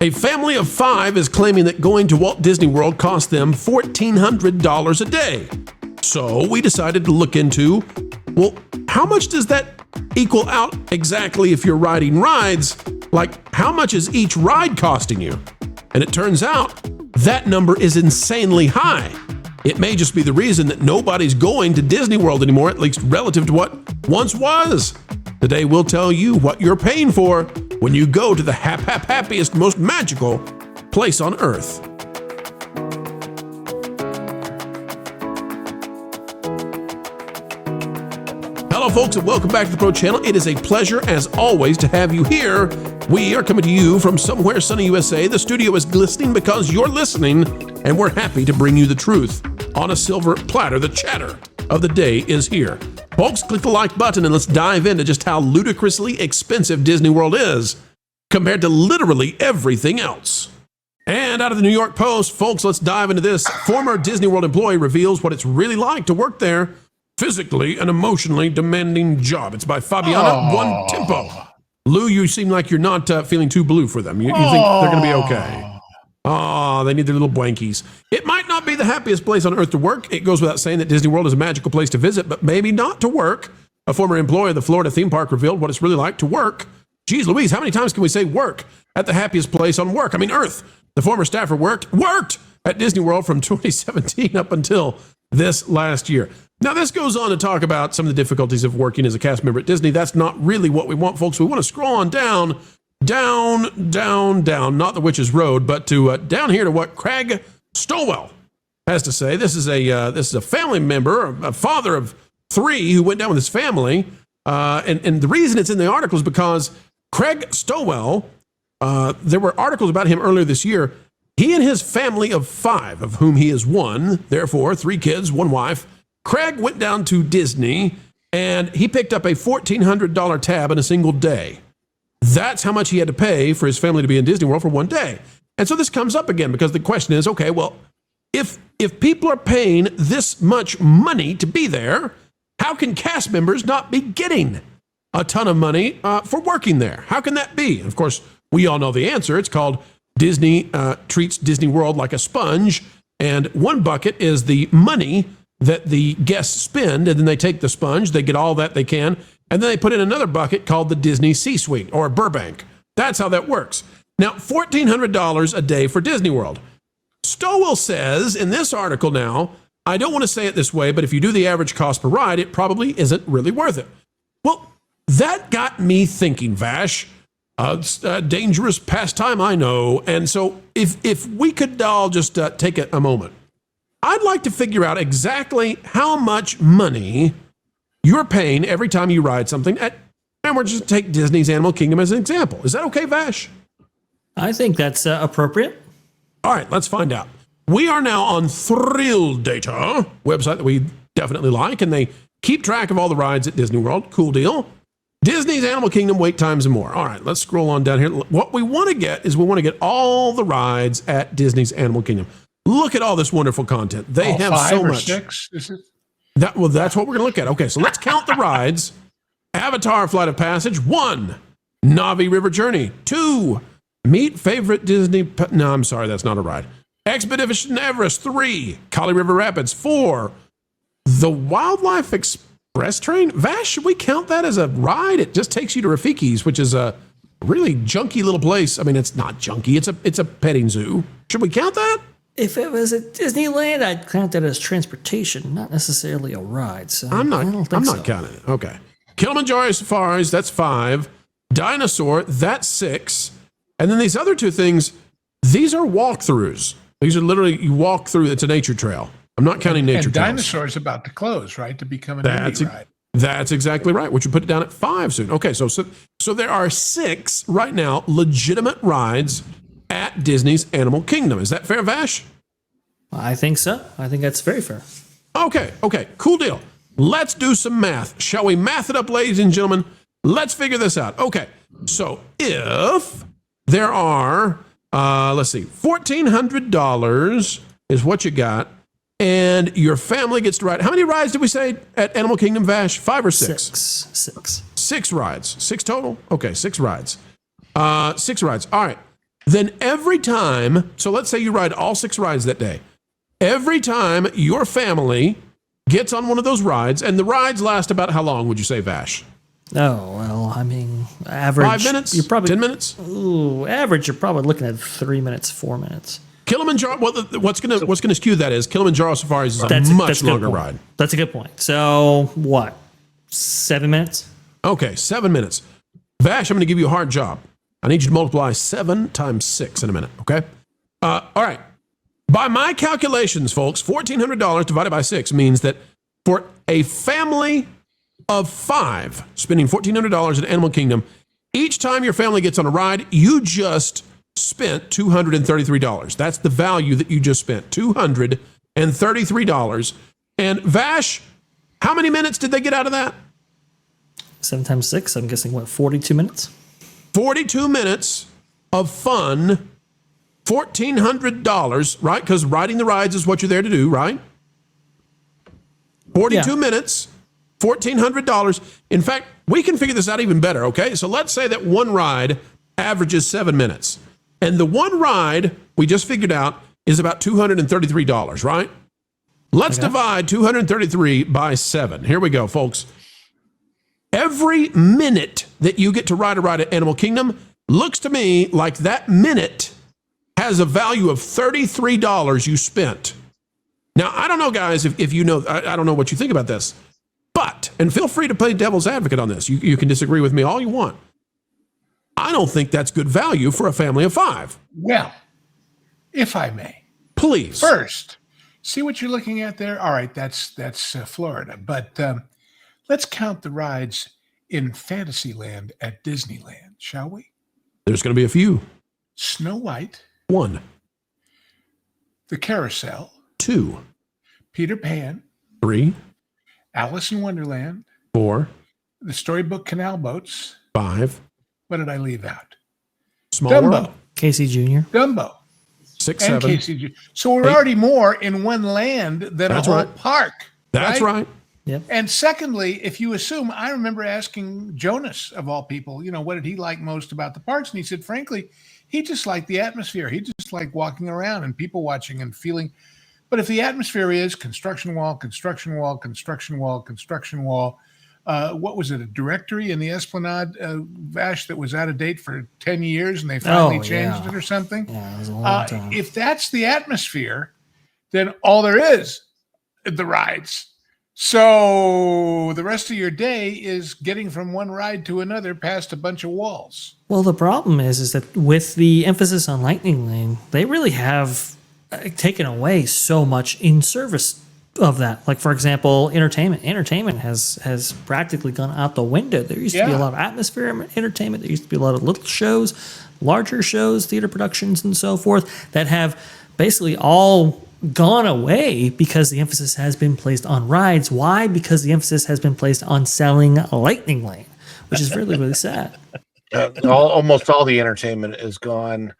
A family of 5 is claiming that going to Walt Disney World cost them $1,400 a day. So we decided to look into, well, how much does that equal out exactly if you're riding rides? Like, how much is each ride costing you? And it turns out that number is insanely high. It may just be the reason that nobody's going to Disney World anymore, at least relative to what once was. Today we'll tell you what you're paying for when you go to the happiest, most magical place on Earth. Hello, folks, and welcome back to the Pro Channel. It is a pleasure, as always, to have you here. We are coming to you from somewhere sunny USA. The studio is glistening because you're listening, and we're happy to bring you the truth on a silver platter. The chatter of the day is here. Folks, click the like button and let's dive into just how ludicrously expensive Disney World is compared to literally everything else. And out of the New York Post, folks, let's dive into this. Former Disney World employee reveals what it's really like to work there. Physically and emotionally demanding job. It's by Fabiana One Tempo. Lou, you seem like you're not feeling too blue for them. You think they're going to be okay? Oh, they need their little blankies. It might not be the happiest place on earth to work. It goes without saying that Disney World is a magical place to visit, but maybe not to work. A former employee of the Florida theme park revealed what it's really like to work. Geez Louise, how many times can we say work at the happiest place on Earth? The former staffer worked at Disney World from 2017 up until this last year. Now, this goes on to talk about some of the difficulties of working as a cast member at Disney. That's not really what we want, folks. We want to scroll on down, not the Witch's Road, but to down here to what Craig Stowell has to say. This is a family member, a father of 3 who went down with his family. And the reason it's in the article is because Craig Stowell, there were articles about him earlier this year. He and his family of 5, of whom he is one, therefore 3 kids, 1 wife, Craig went down to Disney and he picked up a $1,400 tab in a single day. That's how much he had to pay for his family to be in Disney World for 1 day. And so this comes up again because the question is, okay, well, if people are paying this much money to be there, how can cast members not be getting a ton of money for working there? How can that be? And of course, we all know the answer. It's called Disney treats Disney World like a sponge. And one bucket is the money that the guests spend, and then they take the sponge, they get all that they can, and then they put in another bucket called the Disney C-Suite or Burbank. That's how that works. Now, $1,400 a day for Disney World. Stowell says in this article now, I don't want to say it this way, but if you do the average cost per ride, it probably isn't really worth it. Well, that got me thinking, Vash. It's a dangerous pastime, I know. And so if we could all just take a moment, I'd like to figure out exactly how much money you're paying every time you ride something and we're just take Disney's Animal Kingdom as an example. Is that okay, Vash? I think that's appropriate. All right, let's find out. We are now on Thrill Data, website that we definitely like, and they keep track of all the rides at Disney World. Cool deal. Disney's Animal Kingdom wait times and more. All right, let's scroll on down here. What we want to get is all the rides at Disney's Animal Kingdom. Look at all this wonderful content. They have so much. 6, is it? That's what we're going to look at. Okay, so let's count the rides. Avatar Flight of Passage, 1. Navi River Journey, 2. Meet Favorite Disney... No, I'm sorry, that's not a ride. Expedition Everest, 3. Kali River Rapids, 4. The Wildlife Express Train? Vash, should we count that as a ride? It just takes you to Rafiki's, which is a really junky little place. I mean, it's not junky. It's a petting zoo. Should we count that? If it was at Disneyland, I'd count that as transportation, not necessarily a ride. So I'm not so. counting it. Okay. Kilimanjaro Safaris, that's 5. Dinosaur, that's 6. And then these other 2 things, these are walkthroughs. These are literally, you walk through, it's a nature trail. I'm not counting nature trails. Dinosaur's about to close, right? To become an indie ride. That's exactly right, which would put it down at 5 soon. Okay, so there are 6 right now legitimate rides at Disney's Animal Kingdom. Is that fair, Vash? I think so. I think that's very fair. Okay, cool deal. Let's do some math. Shall we math it up, ladies and gentlemen? Let's figure this out. Okay, so if there are, let's see, $1,400 is what you got, and your family gets to ride. How many rides did we say at Animal Kingdom, Vash? 5 or 6? 6. 6 rides. 6 total? Okay, 6 rides. 6 rides. All right. then every time, so let's say you ride all 6 rides that day, every time your family gets on one of those rides, and the rides last about how long would you say, Vash? Oh, well, I mean, average. 5 minutes? You're probably 10 minutes? Ooh, average, you're probably looking at 3 minutes, 4 minutes. Kilimanjaro, well, what's gonna skew that is Kilimanjaro Safaris is a much longer ride. That's a good point. So, what? 7 minutes? Okay, 7 minutes. Vash, I'm gonna give you a hard job. I need you to multiply 7 times 6 in a minute, okay? All right. By my calculations, folks, $1,400 divided by 6 means that for a family of 5 spending $1,400 at Animal Kingdom, each time your family gets on a ride, you just spent $233. That's the value that you just spent, $233. And Vash, how many minutes did they get out of that? 7 times 6, I'm guessing, what, 42 minutes? 42 minutes of fun, $1,400, right? Because riding the rides is what you're there to do, right? 42 minutes, $1,400. In fact, we can figure this out even better, okay? So let's say that one ride averages 7 minutes. And the one ride we just figured out is about $233, right? Let's divide 233 by 7. Here we go, folks. Every minute that you get to ride a ride at Animal Kingdom looks to me like that minute has a value of $33 you spent. Now, I don't know, guys, if you know, I don't know what you think about this, but, and feel free to play devil's advocate on this. You can disagree with me all you want. I don't think that's good value for a family of 5. Well, if I may. Please. First, see what you're looking at there? All right, that's Florida. But let's count the rides in Fantasyland at Disneyland, shall we? There's going to be a few. Snow White. 1. The Carousel. 2. Peter Pan. 3. Alice in Wonderland. 4. The Storybook Canal Boats. 5. What did I leave out? Small Dumbo. World. Casey Jr. Dumbo. 6, And 7. Casey. So we're 8. already more in one land than That's a whole right. park. That's right. Yep. And secondly, if you assume, I remember asking Jonas, of all people, what did he like most about the parks? And he said, frankly, he just liked the atmosphere. He just liked walking around and people watching and feeling. But if the atmosphere is construction wall, construction wall, construction wall, construction wall, what was it, a directory in the Esplanade, Vash, that was out of date for 10 years and they finally changed it or something? Yeah, it was a long time. If that's the atmosphere, then all there is the rides. So the rest of your day is getting from one ride to another past a bunch of walls. Well, the problem is that with the emphasis on Lightning Lane, they really have taken away so much in service of that. Like, for example, entertainment. Entertainment has practically gone out the window. There used to be a lot of atmosphere entertainment. There used to be a lot of little shows, larger shows, theater productions, and so forth that have basically all gone away because the emphasis has been placed on rides. Why? Because the emphasis has been placed on selling Lightning Lane, which is really, really sad. Almost all the entertainment is gone.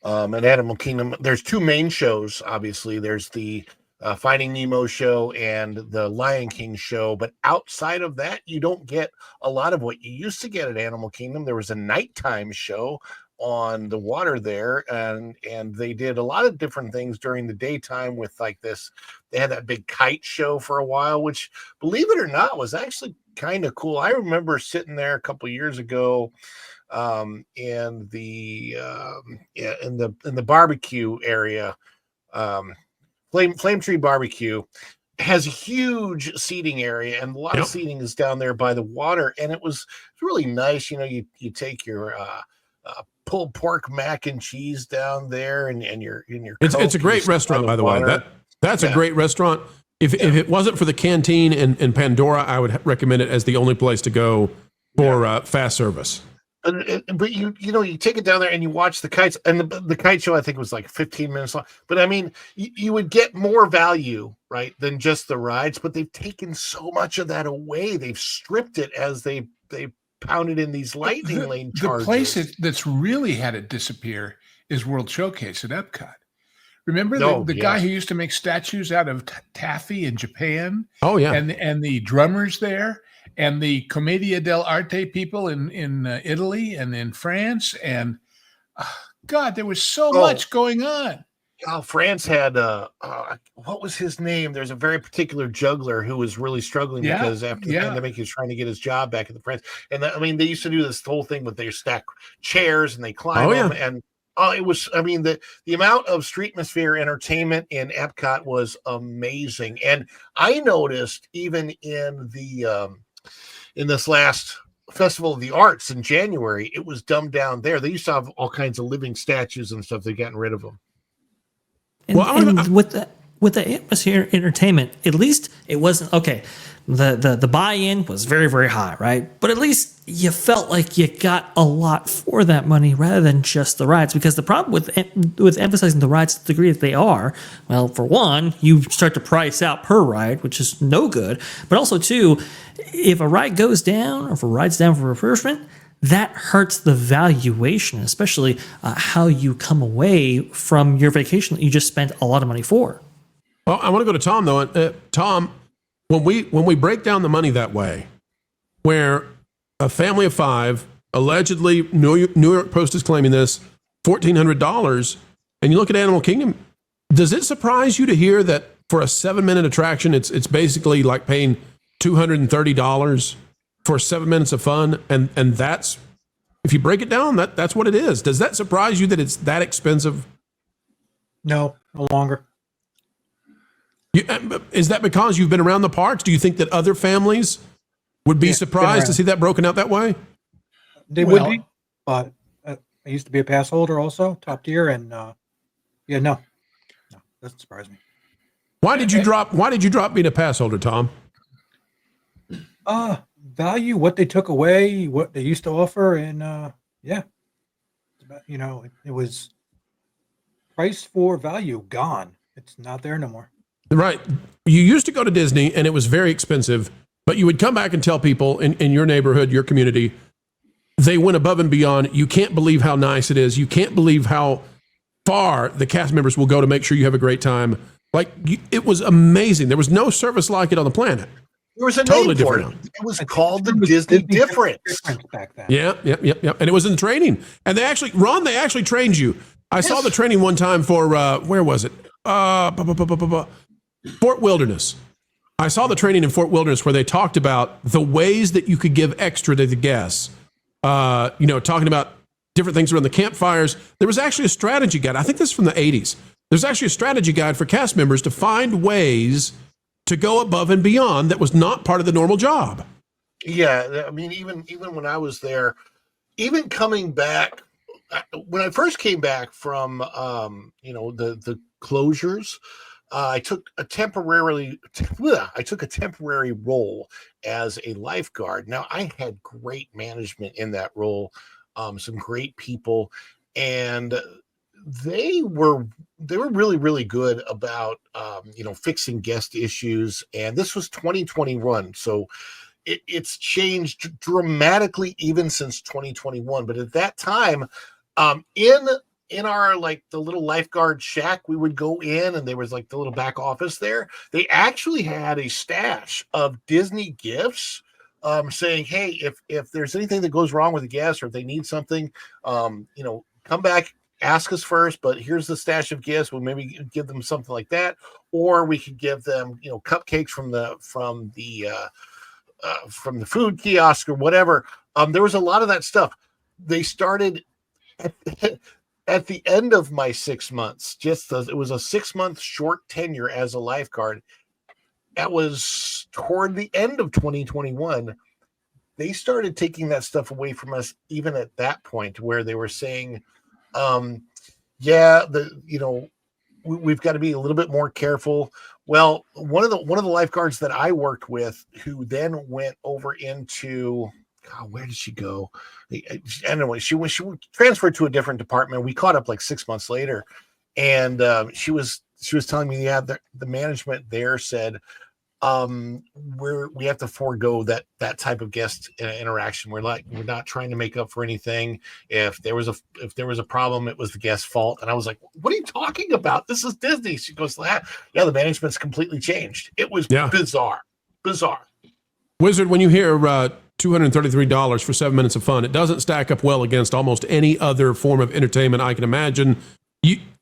At Animal Kingdom, there's 2 main shows. Obviously, there's the Finding Nemo show and the Lion King show. But outside of that, you don't get a lot of what you used to get at Animal Kingdom. There was a nighttime show on the water there, and they did a lot of different things during the daytime with like this. They had that big kite show for a while, which, believe it or not, was actually kind of cool. I remember sitting there a couple of years ago in the barbecue area. Flame Tree Barbecue has a huge seating area, and a lot of seating is down there by the water, and it was really nice. You take your pulled pork mac and cheese down there, and your it's a great restaurant, by the way. That's a great restaurant. If it wasn't for the canteen in Pandora, I would recommend it as the only place to go for fast service. But you take it down there and you watch the kites, and the kite show I think was like 15 minutes long. But I mean, you would get more value, right, than just the rides. But they've taken so much of that away. They've stripped it as they pounded in these Lightning Lane charges. The place that's really had it disappear is World Showcase at Epcot. Remember the guy who used to make statues out of taffy in Japan? Oh yeah, and the drummers there, and the Commedia dell'arte people in Italy and in France, and God, there was so much going on. Oh, France had what was his name? There's a very particular juggler who was really struggling because after the pandemic, he was trying to get his job back at the France. And I mean, they used to do this whole thing with they stack chairs and they climb them. And it was, I mean, the amount of streetmosphere entertainment in Epcot was amazing. And I noticed even in the in this last Festival of the Arts in January, it was dumbed down there. They used to have all kinds of living statues and stuff. They've gotten rid of them. And with the atmosphere entertainment, at least it wasn't okay. The buy-in was very, very high, right? But at least you felt like you got a lot for that money rather than just the rides. Because the problem with emphasizing the rides to the degree that they are, well, for one, you start to price out per ride, which is no good. But also, two, if a ride goes down or if a ride's down for refurbishment, that hurts the valuation, especially how you come away from your vacation that you just spent a lot of money for. Well, I want to go to Tom, though. Tom, when we break down the money that way, where a family of 5, allegedly, New York Post is claiming this, $1,400, and you look at Animal Kingdom, does it surprise you to hear that for a 7-minute attraction, it's basically like paying $230 for 7 minutes of fun, and that's, if you break it down, that's what it is. Does that surprise you that it's that expensive? No longer. Is that because you've been around the parks? Do you think that other families would be surprised to see that broken out that way? They would be, but I used to be a pass holder also, top tier, and no, doesn't surprise me. Why did you drop being a pass holder, Tom? Value, what they took away, what they used to offer, and it was price for value gone. It's not there no more. Right. You used to go to Disney and it was very expensive, but you would come back and tell people in your neighborhood, your community, they went above and beyond. You can't believe how nice it is. You can't believe how far the cast members will go to make sure you have a great time. It was amazing. There was no service like it on the planet. There was a totally name for it. It was called the Disney Difference back then. Yeah. And it was in training. And they actually trained you. I saw the training one time for, where was it? Fort Wilderness. I saw the training in Fort Wilderness where they talked about the ways that you could give extra to the guests. Talking about different things around the campfires. There was actually a strategy guide. I think this is from the 80s. There's actually a strategy guide for cast members to find ways to go above and beyond that was not part of the normal job. Yeah, I mean, even when I was there, even coming back, when I first came back from, the closures, I took a temporary role as a lifeguard. Now, I had great management in that role, some great people, and they were really, really good about, fixing guest issues. And this was 2021. So it's changed dramatically even since 2021. But at that time, in our, the little lifeguard shack, we would go in and there was the little back office there. They actually had a stash of Disney gifts, saying, hey, if there's anything that goes wrong with the guests or if they need something, come back, ask us first, but here's the stash of gifts. We'll maybe give them something like that, or we could give them, cupcakes from the food kiosk or whatever. There was a lot of that stuff. They started at the end of my 6 months. It was a 6-month short tenure as a lifeguard. That was toward the end of 2021. They started taking that stuff away from us, even at that point, where they were saying, we've got to be a little bit more careful. Well, one of the lifeguards that I worked with, who then went over into, where did she go? Anyway, she transferred to a different department. We caught up 6 months later, and she was telling me, the management there said, we have to forego that type of guest interaction. We're not trying to make up for anything. If there was a problem, it was the guest's fault. And I was like, what are you talking about? This is Disney. She goes, the management's completely changed. It was bizarre. Wizard, when you hear $233 for 7 minutes of fun. It doesn't stack up well against almost any other form of entertainment I can imagine.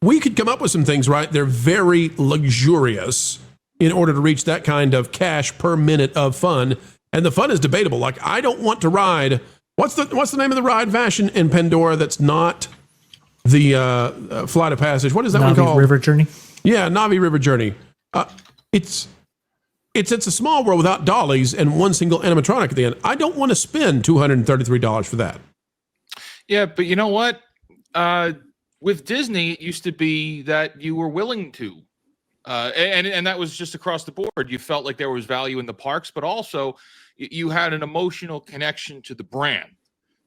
We could come up with some things, right? They're very luxurious in order to reach that kind of cash per minute of fun. And the fun is debatable. Like, I don't want to ride. What's the name of the ride, Vash, in Pandora that's not the Flight of Passage? What is that one called? River Journey? Yeah, Navi River Journey. It's a small world without dollies and one single animatronic at the end. I don't want to spend $233 for that. Yeah, but you know what? With Disney, it used to be that you were willing to. And that was just across the board. You felt like there was value in the parks, but also you had an emotional connection to the brand.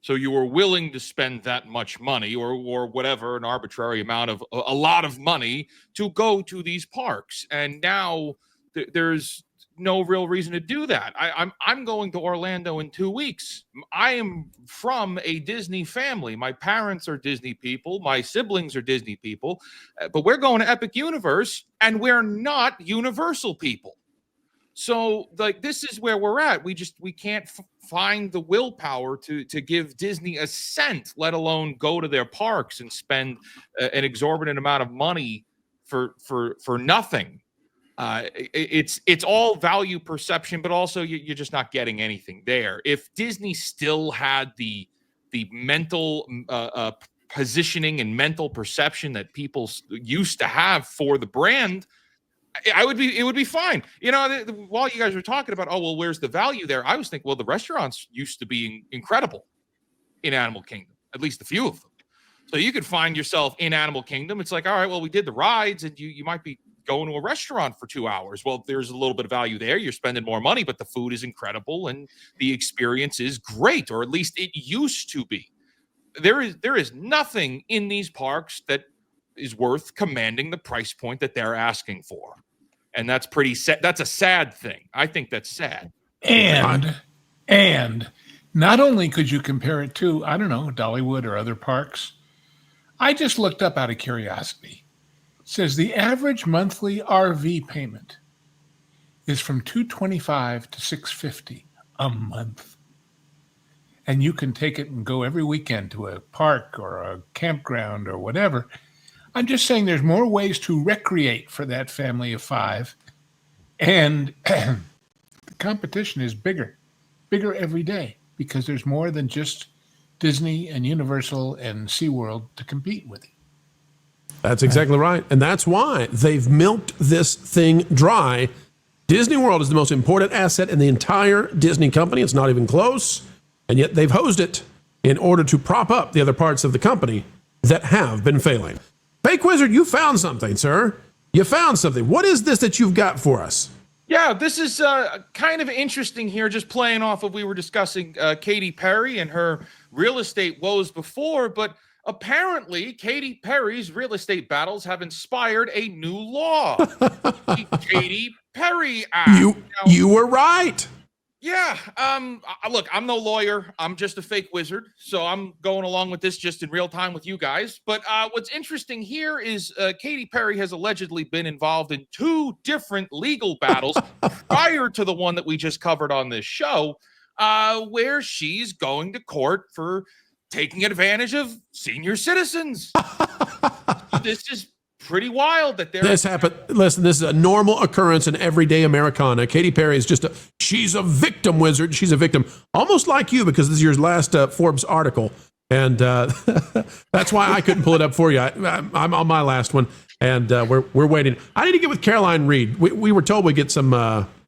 So you were willing to spend that much money or whatever, an arbitrary amount of a lot of money to go to these parks. And now there's no real reason to do that. I'm going to Orlando in 2 weeks. I am from a Disney family. My parents are Disney people. My siblings are Disney people. But we're going to Epic Universe, and we're not Universal people. So, like, this is where we're at. We can't find the willpower to give Disney a cent, let alone go to their parks and spend an exorbitant amount of money for nothing. It's all value perception, but also you're just not getting anything there. If Disney still had the mental positioning and mental perception that people used to have for the brand, it would be fine. You know, while you guys were talking about, oh, well, where's the value there? I was thinking, well, the restaurants used to be incredible in Animal Kingdom, at least a few of them. So you could find yourself in Animal Kingdom. It's like, all right, well, we did the rides, and you might be going to a restaurant for 2 hours. Well, there's a little bit of value there. You're spending more money, but the food is incredible and the experience is great, or at least it used to be. There is nothing in these parks that is worth commanding the price point that they're asking for. And that's pretty sad. That's a sad thing. I think that's sad. And not only could you compare it to, I don't know, Dollywood or other parks, I just looked up out of curiosity. It says the average monthly RV payment is from $225 to $650 a month. And you can take it and go every weekend to a park or a campground or whatever. I'm just saying there's more ways to recreate for that family of five. And the competition is bigger every day because there's more than just Disney and Universal and SeaWorld to compete with. That's exactly right. And that's why they've milked this thing dry. Disney World is the most important asset in the entire Disney company. It's not even close. And yet they've hosed it in order to prop up the other parts of the company that have been failing. Fake Wizard, you found something, sir. You found something. What is this that you've got for us? Yeah, this is kind of interesting here, just playing off of, we were discussing Katy Perry and her real estate woes before, but apparently Katy Perry's real estate battles have inspired a new law. The Katy Perry Act. You were right. Yeah. Look, I'm no lawyer. I'm just a fake wizard. So I'm going along with this just in real time with you guys. But what's interesting here is Katy Perry has allegedly been involved in 2 different legal battles prior to the one that we just covered on this show, where she's going to court for taking advantage of senior citizens. This is pretty wild that this happened. Listen, this is a normal occurrence in everyday Americana. Katy Perry is she's a victim wizard. She's a victim, almost like you, because this is your last Forbes article. And that's why I couldn't pull it up for you. I'm on my last one, and we're waiting. I need to get with Caroline Reed. We were told we'd get some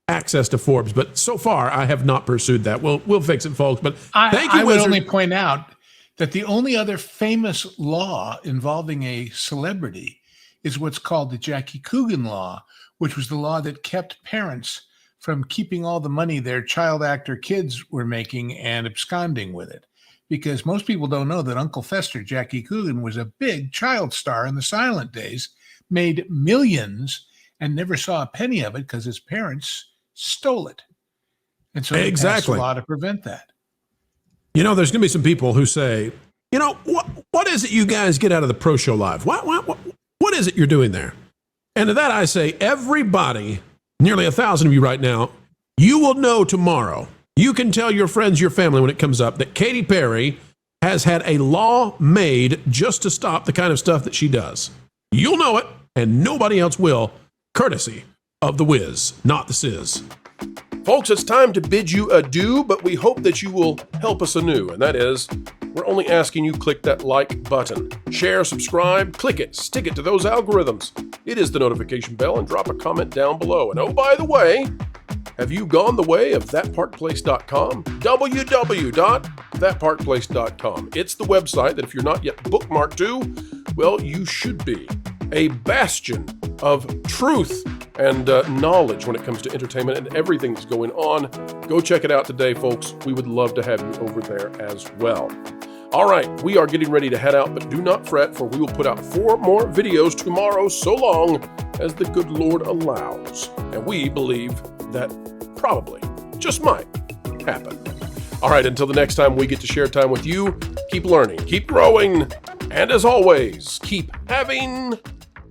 access to Forbes, but so far I have not pursued that. We'll fix it, folks. But thank you, I would Wizard. only point out that the only other famous law involving a celebrity is what's called the Jackie Coogan law, which was the law that kept parents from keeping all the money their child actor kids were making and absconding with it. Because most people don't know that Uncle Fester, Jackie Coogan, was a big child star in the silent days, made millions, and never saw a penny of it because his parents stole it. And so they passed a law to prevent that. You know, there's going to be some people who say, you know, what is it you guys get out of the Pro Show Live? What is it you're doing there? And to that I say, everybody, nearly 1,000 of you right now, you will know tomorrow You can tell your friends, your family when it comes up that Katy Perry has had a law made just to stop the kind of stuff that she does. You'll know it, and nobody else will, courtesy of The Wiz, not The Sizz. Folks, it's time to bid you adieu, but we hope that you will help us anew, and that is, we're only asking you click that like button. Share, subscribe, click it, stick it to those algorithms. It is the notification bell, and drop a comment down below. And oh, by the way, have you gone the way of thatparkplace.com? www.thatparkplace.com. It's the website that if you're not yet bookmarked to, well, you should be. A bastion of truth and knowledge when it comes to entertainment and everything that's going on. Go check it out today, folks. We would love to have you over there as well. All right, we are getting ready to head out, but do not fret, for we will put out 4 more videos tomorrow, so long as the good Lord allows. And we believe that probably, just might, happen. All right, until the next time we get to share time with you, keep learning, keep growing, and as always, keep having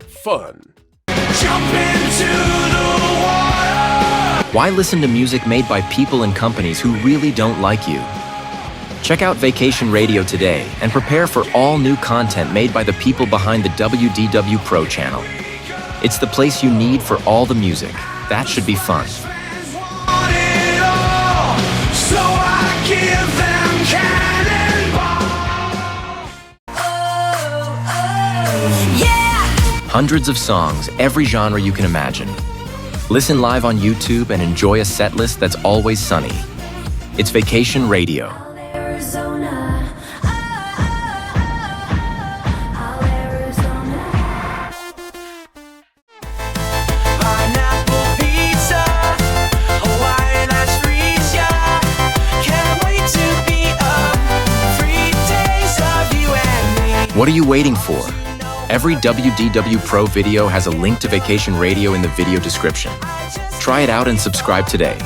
fun. Jump into the water. Why listen to music made by people and companies who really don't like you? Check out Vacation Radio today and prepare for all new content made by the people behind the WDW Pro Channel. It's the place you need for all the music. That should be fun. Want it all, so I give them cannonball. Yeah! Hundreds of songs, every genre you can imagine. Listen live on YouTube and enjoy a set list that's always sunny. It's Vacation Radio. Arizona. Pineapple pizza, Hawaiian ice freeze, yeah. Can't wait to be up. 3 days of you and me. What are you waiting for? Every WDW Pro video has a link to Vacation Radio in the video description. Try it out and subscribe today.